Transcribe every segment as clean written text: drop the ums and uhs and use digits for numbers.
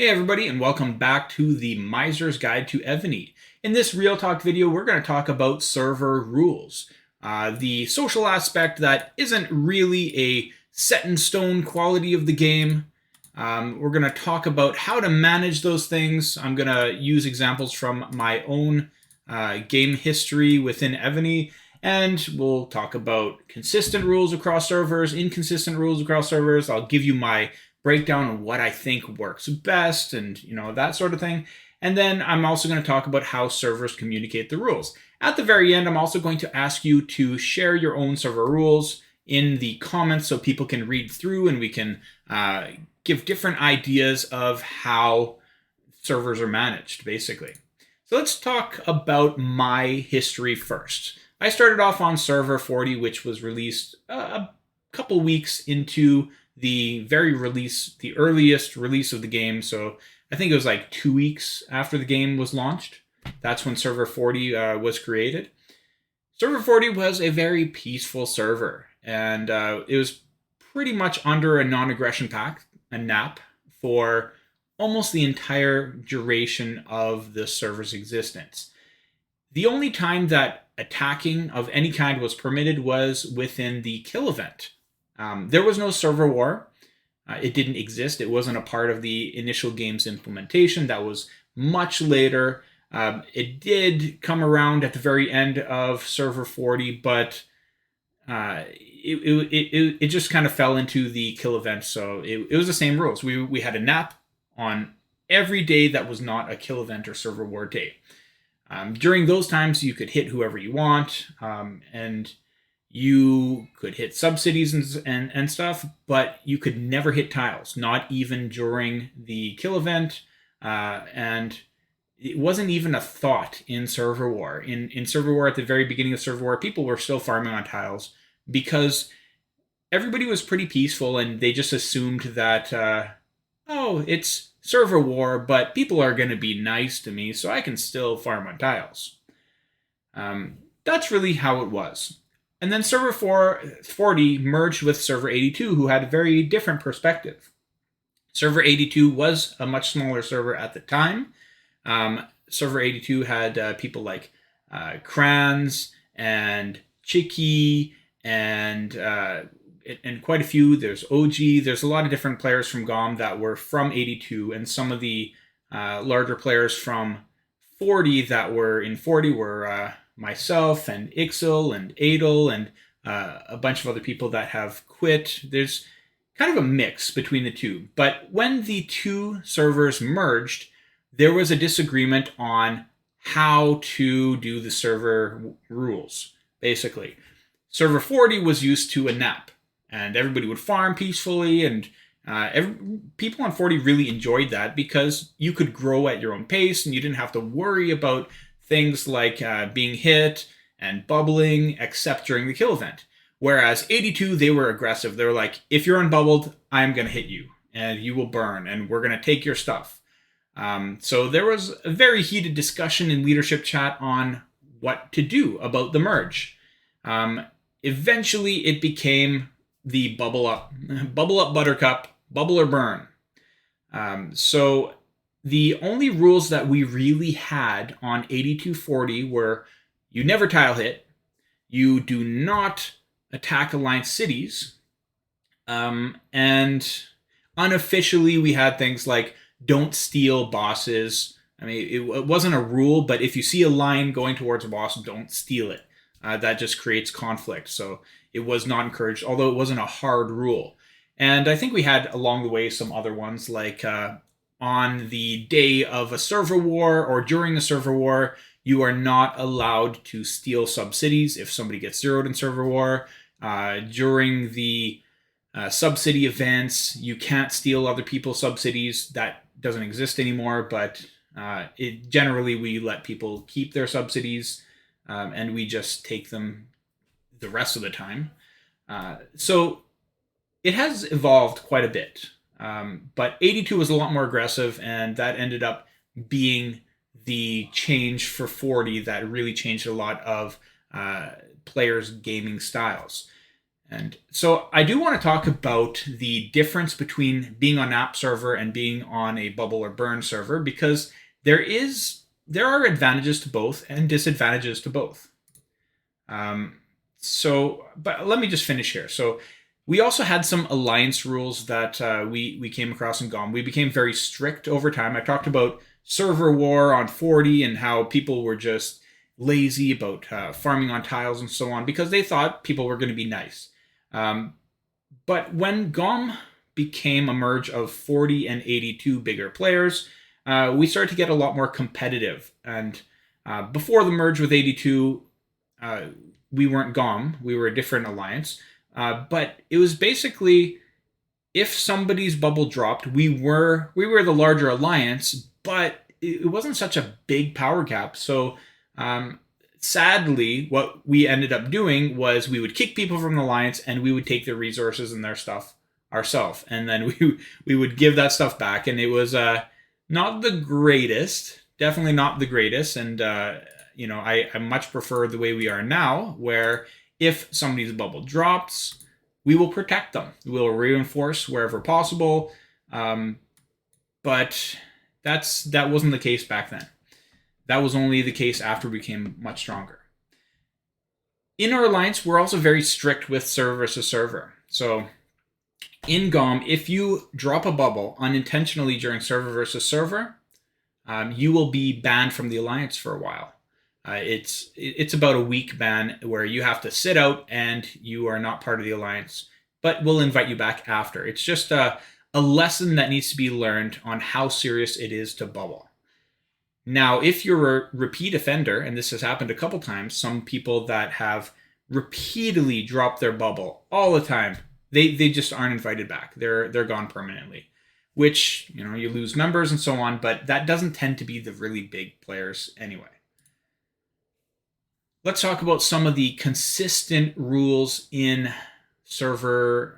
Hey everybody, and welcome back to the Miser's Guide to Evony. In this Real Talk video, we're going to talk about server rules. The social aspect that isn't really a set-in-stone quality of the game. We're going to talk about how to manage those things. I'm going to use examples from my own game history within Evony, and we'll talk about consistent rules across servers, inconsistent rules across servers. I'll give you my breakdown on what I think works best and that sort of thing. And then I'm also going to talk about how servers communicate the rules. At the very end, I'm also going to ask you to share your own server rules in the comments so people can read through and we can give different ideas of how servers are managed, basically. So let's talk about my history first. I started off on server 40, which was released a couple weeks into the earliest release of the game. So I think it was like 2 weeks after the game was launched. That's when server 40 was created. Server 40 was a very peaceful server, and it was pretty much under a non-aggression pact, a NAP, for almost the entire duration of the server's existence. The only time that attacking of any kind was permitted was within the kill event. There was no server war. It didn't exist. It wasn't a part of the initial game's implementation. That was much later. It did come around at the very end of server 40, but it just kind of fell into the kill event. So it was the same rules. We had a NAP on every day that was not a kill event or server war day. During those times, you could hit whoever you want, and you could hit subsidies and stuff, but you could never hit tiles, not even during the kill event. And it wasn't even a thought in server war. In server war, at the very beginning of server war, people were still farming on tiles because everybody was pretty peaceful and they just assumed that, oh, it's server war, but people are going to be nice to me, so I can still farm on tiles. That's really how it was. And then server 40 merged with server 82, who had a very different perspective. Server 82 was a much smaller server at the time. Server 82 had people like Kranz and Chicky and quite a few. There's OG. There's a lot of different players from GOM that were from 82, and some of the larger players from 40 that were in 40 were myself and Ixil and Adel and a bunch of other people that have quit. There's kind of a mix between the two. But when the two servers merged, there was a disagreement on how to do the server rules, basically. Server 40 was used to a NAP, and everybody would farm peacefully, and people on 40 really enjoyed that because you could grow at your own pace and you didn't have to worry about things like being hit and bubbling, except during the kill event. Whereas 82, they were aggressive. They were like, if you're unbubbled, I'm going to hit you, and you will burn, and we're going to take your stuff. So there was a very heated discussion in leadership chat on what to do about the merge. Eventually, it became the bubble up buttercup, bubble or burn. So the only rules that we really had on 8240 were you never tile hit, you do not attack alliance cities, and unofficially we had things like don't steal bosses. I mean, it wasn't a rule, but if you see a line going towards a boss, don't steal it. That just creates conflict. So it was not encouraged, although it wasn't a hard rule. And I think we had along the way some other ones like on the day of a server war or during a server war, you are not allowed to steal subsidies if somebody gets zeroed in server war. During the subsidy events, you can't steal other people's subsidies. That doesn't exist anymore, but generally we let people keep their subsidies, and we just take them the rest of the time. So it has evolved quite a bit. But 82 was a lot more aggressive, and that ended up being the change for 40 that really changed a lot of players' gaming styles. And so I do want to talk about the difference between being on an app server and being on a bubble or burn server, because there are advantages to both and disadvantages to both. But let me just finish here. So we also had some alliance rules that we came across in GOM. We became very strict over time. I talked about server war on 40 and how people were just lazy about farming on tiles and so on because they thought people were going to be nice. But when GOM became a merge of 40 and 82 bigger players, we started to get a lot more competitive. And before the merge with 82, we weren't GOM. We were a different alliance. But it was basically, if somebody's bubble dropped, we were the larger alliance, but it wasn't such a big power gap. So sadly, what we ended up doing was we would kick people from the alliance and we would take their resources and their stuff ourselves. And then we would give that stuff back. And it was not the greatest, definitely not the greatest. And, I much prefer the way we are now, where if somebody's bubble drops, we will protect them. We will reinforce wherever possible. But that wasn't the case back then. That was only the case after we became much stronger. In our alliance, we're also very strict with server versus server. So in GOM, if you drop a bubble unintentionally during server versus server, you will be banned from the alliance for a while. It's about a week ban where you have to sit out and you are not part of the alliance, but we'll invite you back after. It's just a lesson that needs to be learned on how serious it is to bubble. Now, if you're a repeat offender, and this has happened a couple times, some people that have repeatedly dropped their bubble all the time, they just aren't invited back. They're gone permanently, which, you lose members and so on, but that doesn't tend to be the really big players anyway. Let's talk about some of the consistent rules on servers.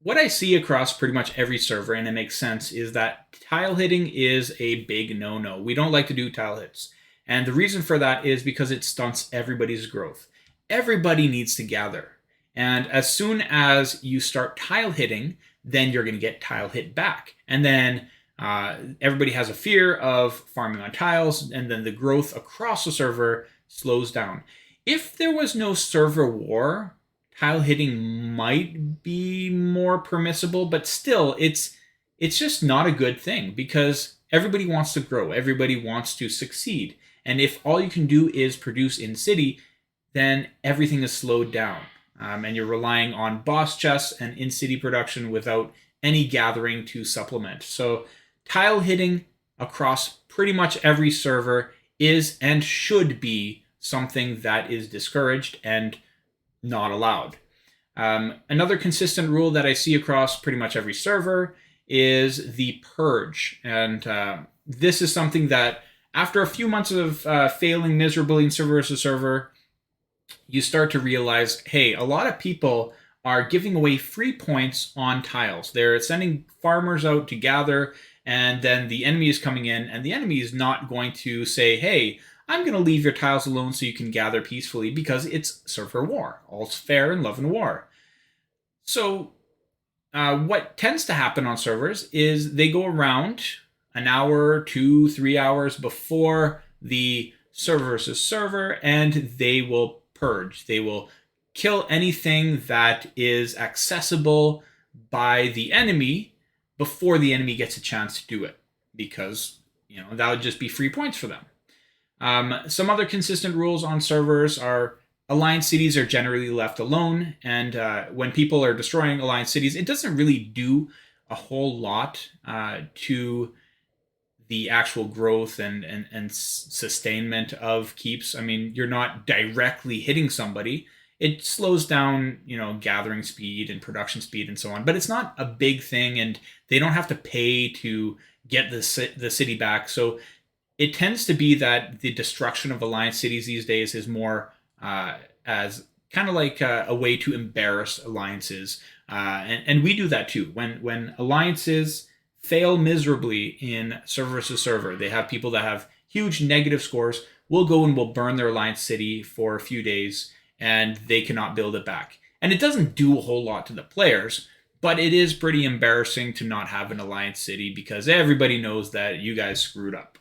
What I see across pretty much every server, and it makes sense, is that tile hitting is a big no-no. We don't like to do tile hits. And the reason for that is because it stunts everybody's growth. Everybody needs to gather. And as soon as you start tile hitting, then you're going to get tile hit back. And then everybody has a fear of farming on tiles, and then the growth across the server slows down. If there was no server war, tile hitting might be more permissible, but still, it's just not a good thing because everybody wants to grow. Everybody wants to succeed. And if all you can do is produce in city, then everything is slowed down. And you're relying on boss chests and in-city production without any gathering to supplement. So tile hitting across pretty much every server is and should be something that is discouraged and not allowed. Another consistent rule that I see across pretty much every server is the purge. And this is something that after a few months of failing miserably in server versus server, you start to realize, hey, a lot of people are giving away free points on tiles. They're sending farmers out to gather, and then the enemy is coming in, and the enemy is not going to say, hey, I'm going to leave your tiles alone so you can gather peacefully, because it's server war. All's fair in love and war. So what tends to happen on servers is they go around an hour, 2, 3 hours before the server versus server, and they will purge. They will kill anything that is accessible by the enemy before the enemy gets a chance to do it, because that would just be free points for them. Some other consistent rules on servers are alliance cities are generally left alone, and when people are destroying alliance cities, it doesn't really do a whole lot to the actual growth and sustainment of keeps. I mean, you're not directly hitting somebody. It slows down, gathering speed and production speed and so on, but it's not a big thing, and they don't have to pay to get the city back. So it tends to be that the destruction of alliance cities these days is more as kind of like a way to embarrass alliances. And we do that too. When alliances fail miserably in server versus server, they have people that have huge negative scores, we'll go and we'll burn their alliance city for a few days, and they cannot build it back. And it doesn't do a whole lot to the players, but it is pretty embarrassing to not have an Alliance City because everybody knows that you guys screwed up.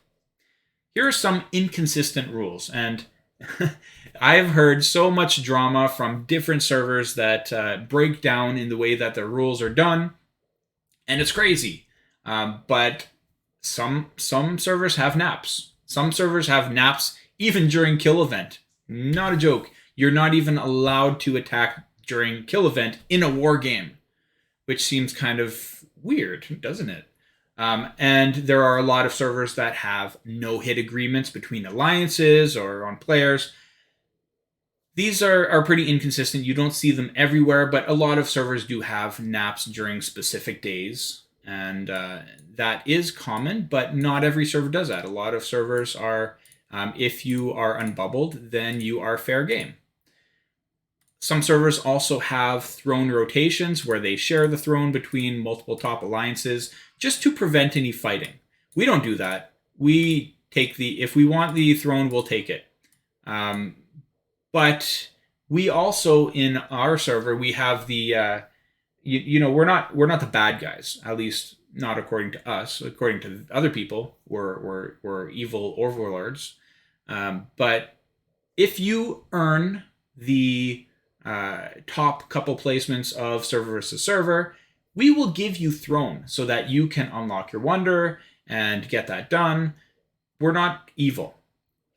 Here are some inconsistent rules, and I've heard so much drama from different servers that break down in the way that the rules are done, and it's crazy. But some servers have naps. Some servers have naps even during kill event. Not a joke. You're not even allowed to attack during kill event in a war game, which seems kind of weird, doesn't it? And there are a lot of servers that have no-hit agreements between alliances or on players. These are pretty inconsistent. You don't see them everywhere, but a lot of servers do have naps during specific days. And that is common, but not every server does that. A lot of servers are, if you are unbubbled, then you are fair game. Some servers also have throne rotations where they share the throne between multiple top alliances just to prevent any fighting. We don't do that. We take if we want the throne, we'll take it. But we also, in our server, we have the, we're not the bad guys, at least not according to us. According to other people, we're evil overlords. But if you earn the top couple placements of server versus server, we will give you throne so that you can unlock your wonder and get that done. We're not evil,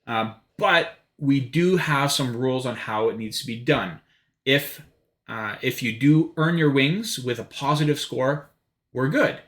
but we do have some rules on how it needs to be done. If you do earn your wings with a positive score, we're good,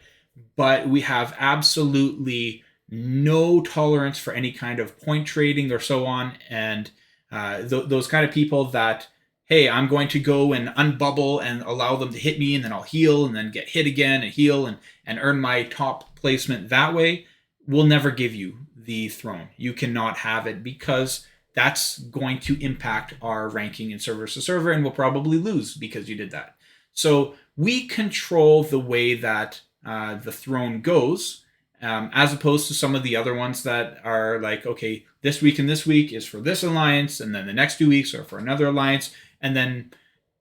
but we have absolutely no tolerance for any kind of point trading or so on, and those kind of people that, hey, I'm going to go and unbubble and allow them to hit me, and then I'll heal and then get hit again and heal and earn my top placement that way, will never give you the throne. You cannot have it because that's going to impact our ranking in server to server, and we'll probably lose because you did that. So we control the way that the throne goes, as opposed to some of the other ones that are like, okay, this week and this week is for this alliance, and then the next 2 weeks are for another alliance. And then,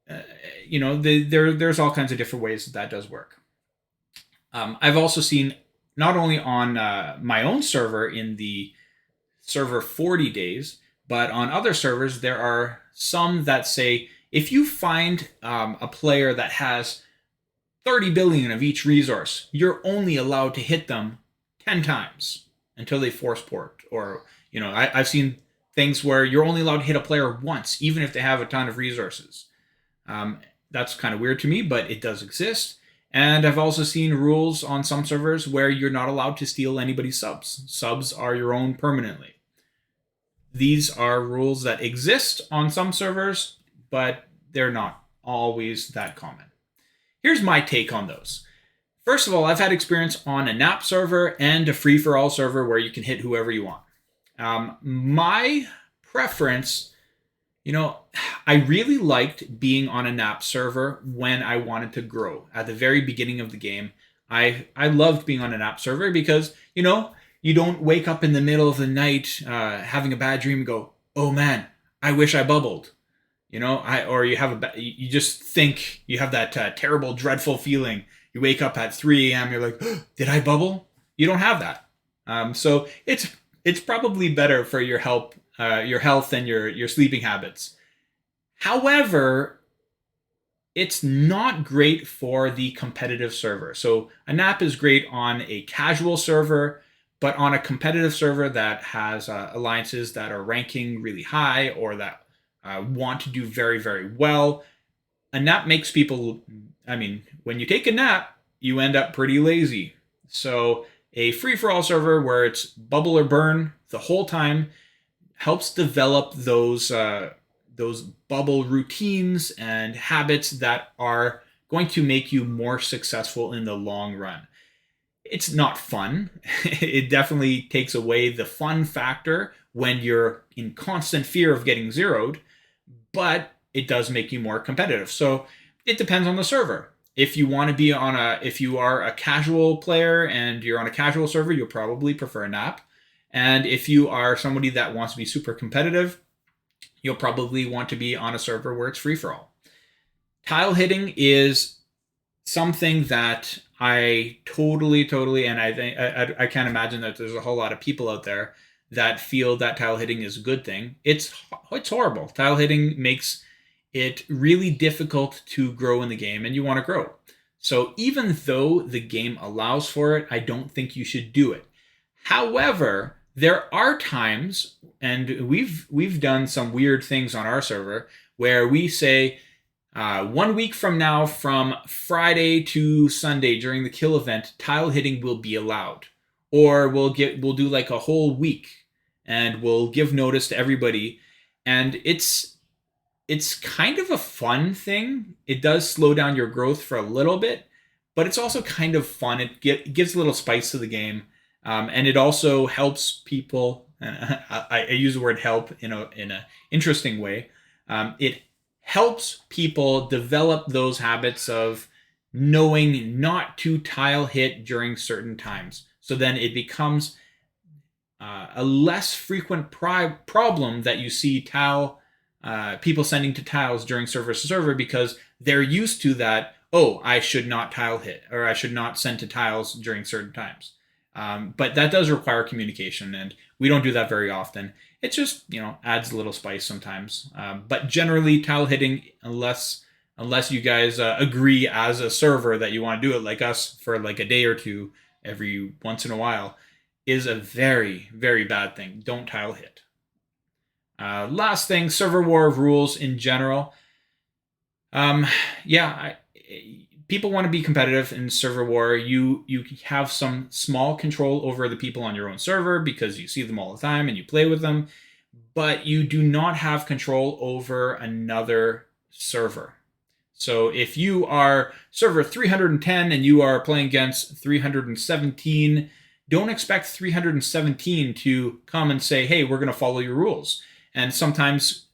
there's all kinds of different ways that does work. I've also seen, not only on my own server in the server 40 days, but on other servers, there are some that say, if you find a player that has 30 billion of each resource, you're only allowed to hit them 10 times until they force port. Or, I've seen things where you're only allowed to hit a player once, even if they have a ton of resources. That's kind of weird to me, but it does exist. And I've also seen rules on some servers where you're not allowed to steal anybody's subs. Subs are your own permanently. These are rules that exist on some servers, but they're not always that common. Here's my take on those. First of all, I've had experience on a NAP server and a free-for-all server where you can hit whoever you want. My preference, I really liked being on a NAP server when I wanted to grow. At the very beginning of the game, I loved being on a NAP server because, you don't wake up in the middle of the night having a bad dream and go, oh man, I wish I bubbled. Or you just think you have that terrible, dreadful feeling. You wake up at 3 a.m. You're like, oh, did I bubble? You don't have that. So it's probably better for your health and your sleeping habits. However, it's not great for the competitive server. So a NAP is great on a casual server, but on a competitive server that has alliances that are ranking really high or that want to do very, very well, a NAP makes people, when you take a NAP, you end up pretty lazy. So a free-for-all server where it's bubble or burn the whole time helps develop those bubble routines and habits that are going to make you more successful in the long run. It's not fun. It definitely takes away the fun factor when you're in constant fear of getting zeroed, but it does make you more competitive. So it depends on the server. If you are a casual player and you're on a casual server, you'll probably prefer a NAP. And if you are somebody that wants to be super competitive, you'll probably want to be on a server where it's free for all. Tile hitting is something that I totally, and I think I can't imagine that there's a whole lot of people out there that feel that tile hitting is a good thing. It's horrible. Tile hitting makes it really difficult to grow in the game, and you want to grow. So even though the game allows for it, I don't think you should do it. However, there are times, and we've done some weird things on our server where we say 1 week from now, from Friday to Sunday during the kill event, tile hitting will be allowed, or we'll do like a whole week, and we'll give notice to everybody, and it's kind of a fun thing. It does slow down your growth for a little bit, but it's also kind of fun. It gives a little spice to the game, and it also helps people. I use the word help in a interesting way. It helps people develop those habits of knowing not to tile hit during certain times. So then it becomes a less frequent problem that you see people sending to tiles during server to server, because they're used to that. Oh, I should not tile hit, or I should not send to tiles during certain times. But that does require communication, and we don't do that very often. It just, adds a little spice sometimes. But generally, tile hitting, unless you guys agree as a server that you want to do it like us for like a day or two every once in a while, is a very, very bad thing. Don't tile hit. Last thing, server war rules in general. People want to be competitive in server war. You have some small control over the people on your own server because you see them all the time and you play with them, but you do not have control over another server. So if you are server 310 and you are playing against 317, don't expect 317 to come and say, hey, we're going to follow your rules. And sometimes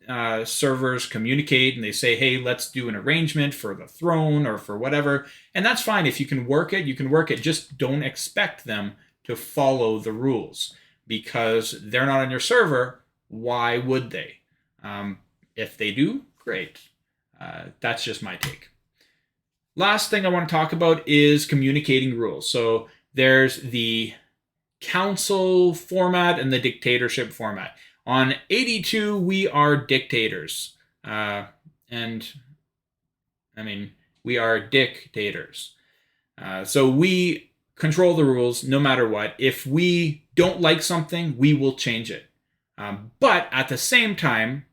servers communicate and they say, hey, let's do an arrangement for the throne or for whatever. And that's fine. If you can work it, you can work it. Just don't expect them to follow the rules, because they're not on your server. Why would they? If they do, great. That's just my take. Last thing I want to talk about is communicating rules. So there's the council format and the dictatorship format. On 82, we are dictators. We are dictators. So we control the rules no matter what. If we don't like something, we will change it. But at the same time,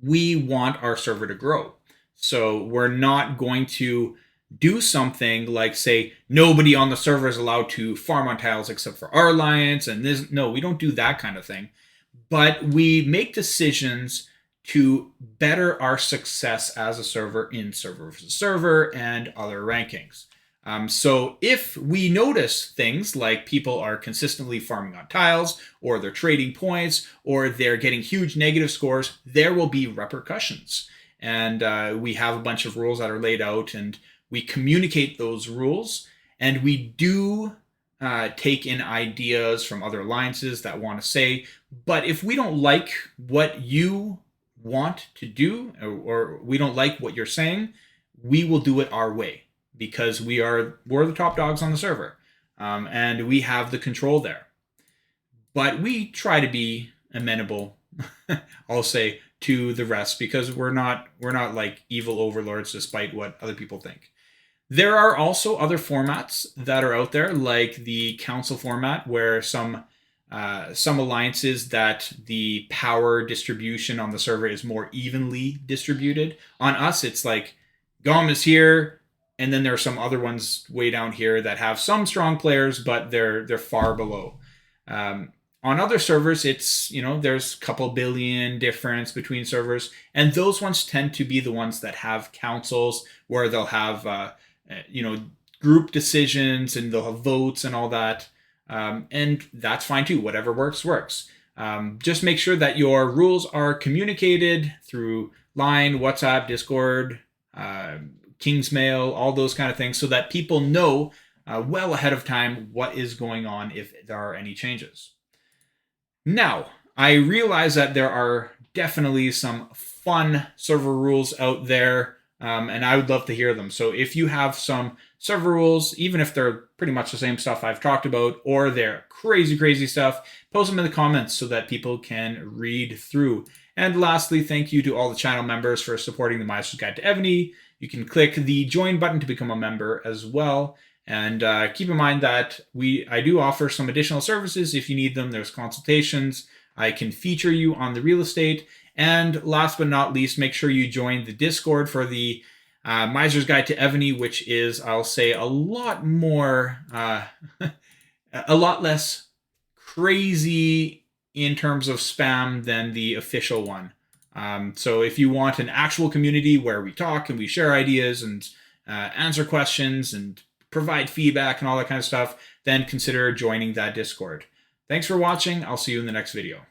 we want our server to grow. So we're not going to do something like, say, nobody on the server is allowed to farm on tiles except for our alliance. And this, no, we don't do that kind of thing. But we make decisions to better our success as a server in server versus server and other rankings. So if we notice things like people are consistently farming on tiles, or they're trading points, or they're getting huge negative scores, there will be repercussions. And we have a bunch of rules that are laid out, and we communicate those rules, and we do take in ideas from other alliances that want to say, but if we don't like what you want to do, or we don't like what you're saying, we will do it our way, because we're the top dogs on the server, and we have the control there. But we try to be amenable, I'll say, to the rest, because we're not like evil overlords, despite what other people think. There are also other formats that are out there, like the council format, where some alliances that the power distribution on the server is more evenly distributed. On us, it's like GOM is here, and then there are some other ones way down here that have some strong players, but they're far below. On other servers, it's, there's a couple billion difference between servers, and those ones tend to be the ones that have councils where they'll have group decisions, and they'll have votes and all that. And that's fine too. Whatever works. Just make sure that your rules are communicated through Line, WhatsApp, Discord, Kingsmail, all those kind of things, so that people know well ahead of time what is going on if there are any changes. Now, I realize that there are definitely some fun server rules out there, and I would love to hear them. So if you have some server rules, even if they're pretty much the same stuff I've talked about, or they're crazy, crazy stuff, post them in the comments so that people can read through. And lastly, thank you to all the channel members for supporting the Miser's Guide to Evony. You can click the join button to become a member as well. And keep in mind that I do offer some additional services if you need them. There's consultations. I can feature you on the real estate. And last but not least, make sure you join the Discord for the Miser's Guide to Evony, which is, I'll say, a lot more, a lot less crazy in terms of spam than the official one. So if you want an actual community where we talk and we share ideas and answer questions and provide feedback and all that kind of stuff, then consider joining that Discord. Thanks for watching. I'll see you in the next video.